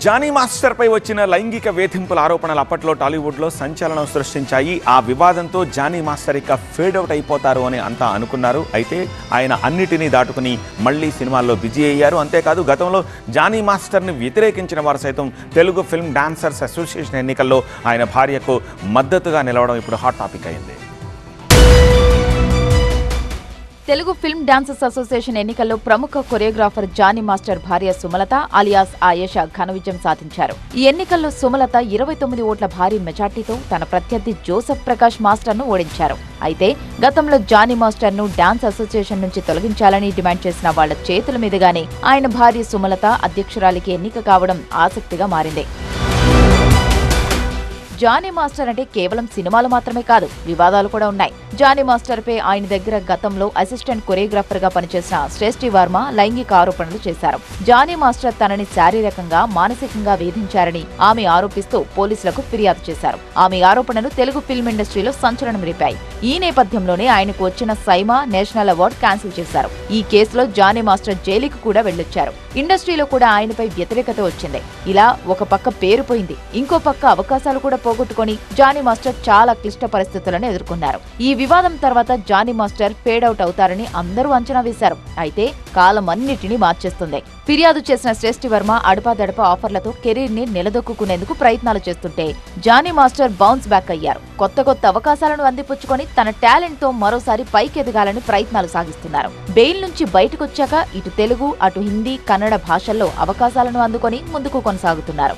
Johnny master పై వచ్చిన లైంగిక వేధింపుల ఆరోపణలు అప్పట్లో టాలీవుడ్లో సంచలనం సృష్టించాయి. ఆ వివాదంతో జానీ మాస్టర్ ఇక ఫేడ్ అవుట్ అయిపోతారు అని అంతా అనుకున్నారు. అయితే ఆయన అన్నిటినీ దాటుకుని మళ్ళీ సినిమాల్లో బిజీ అయ్యారు. అంతేకాదు గతంలో జానీ మాస్టర్ని వ్యతిరేకించిన వారు సైతం తెలుగు ఫిల్మ్ డాన్సర్స్ అసోసియేషన్ ఎన్నికల్లో ఆయన భార్యకు మద్దతుగా నిలవడం ఇప్పుడు హాట్ టాపిక్ అయింది. తెలుగు ఫిల్మ్ డాన్సర్స్ అసోసియేషన్ ఎన్నికల్లో ప్రముఖ కొరియోగ్రాఫర్ జానీ మాస్టర్ భార్య సుమలత అలియాస్ ఆయేషా ఘన విజయం సాధించారు. ఈ ఎన్నికల్లో సుమలత 29 ఓట్ల భారీ మెజార్టీతో తన ప్రత్యర్థి జోసెఫ్ ప్రకాష్ మాస్టర్ను ఓడించారు. అయితే గతంలో జానీ మాస్టర్ను డాన్స్ అసోసియేషన్ నుంచి తొలగించాలని డిమాండ్ చేసిన వాళ్ల చేతుల మీదుగానే ఆయన భార్య సుమలత అధ్యక్షురాలికి ఎన్నిక కావడం ఆసక్తిగా మారింది. జానీ మాస్టర్ అంటే కేవలం సినిమాలు మాత్రమే కాదు, వివాదాలు కూడా ఉన్నాయి. జానీ మాస్టర్ పై ఆయన దగ్గర గతంలో అసిస్టెంట్ కొరియోగ్రాఫర్ గా పనిచేసిన శ్రేష్ఠి వర్మ లైంగిక ఆరోపణలు చేశారు. జానీ మాస్టర్ తనని శారీరకంగా మానసికంగా వేధించారని ఆమె ఆరోపిస్తూ పోలీసులకు ఫిర్యాదు చేశారు. ఆమె ఆరోపణలు తెలుగు ఫిల్మ్ ఇండస్ట్రీలో సంచలనం రేపాయి. ఈ నేపథ్యంలోనే ఆయనకు వచ్చిన సైమా నేషనల్ అవార్డు క్యాన్సిల్ చేశారు. ఈ కేసులో జానీ మాస్టర్ జైలుకు కూడా వెళ్లొచ్చారు. ఇండస్ట్రీలో కూడా ఆయనపై వ్యతిరేకత వచ్చింది. ఇలా ఒక పక్క పేరు పోయింది, ఇంకో పక్క అవకాశాలు కూడా పోగొట్టుకుని జానీ మాస్టర్ చాలా క్లిష్ట పరిస్థితులను ఎదుర్కొన్నారు. ఈ వివాదం తర్వాత జానీ మాస్టర్ ఫేడ్ అవుట్ అవుతారని అందరూ అంచనా వేశారు. అయితే కాలం అన్నిటినీ మార్చేస్తుంది. ఫిర్యాదు చేసిన శ్రేష్ఠి వర్మ అడపాదడపా ఆఫర్లతో కెరీర్ ని నిలదొక్కునేందుకు ప్రయత్నాలు చేస్తుంటే జానీ మాస్టర్ బౌన్స్ బ్యాక్ అయ్యారు. కొత్త అవకాశాలను అందిపుచ్చుకొని తన టాలెంట్ తో మరోసారి పైకెదగాలని ప్రయత్నాలు సాగిస్తున్నారు. బెయిల్ నుంచి బయటకొచ్చాక ఇటు తెలుగు అటు హిందీ కన్నడ భాషల్లో అవకాశాలను అందుకొని ముందుకు కొనసాగుతున్నారు.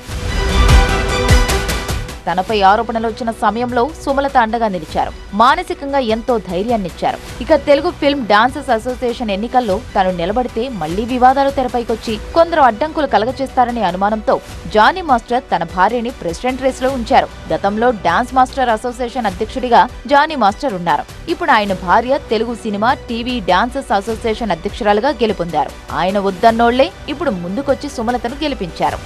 తనపై ఆరోపణలు వచ్చిన సమయంలో సుమలత అండగా నిలిచారు. మానసికంగా ఎంతో ధైర్యాన్నిచ్చారు. ఇక తెలుగు ఫిల్మ్ డాన్సర్స్ అసోసియేషన్ ఎన్నికల్లో తను నిలబడితే మళ్లీ వివాదాలు తెరపైకొచ్చి కొందరు అడ్డంకులు కలగచేస్తారనే అనుమానంతో జానీ మాస్టర్ తన భార్యని ప్రెసిడెంట్ రేస్ లో ఉంచారు. గతంలో డాన్స్ మాస్టర్ అసోసియేషన్ అధ్యక్షుడిగా జానీ మాస్టర్ ఉన్నారు. ఇప్పుడు ఆయన భార్య Telugu cinema TV dancers association అధ్యక్షురాలుగా గెలుపొందారు. ఆయన వద్దన్నోళ్లే ఇప్పుడు ముందుకొచ్చి సుమలతను గెలిపించారు.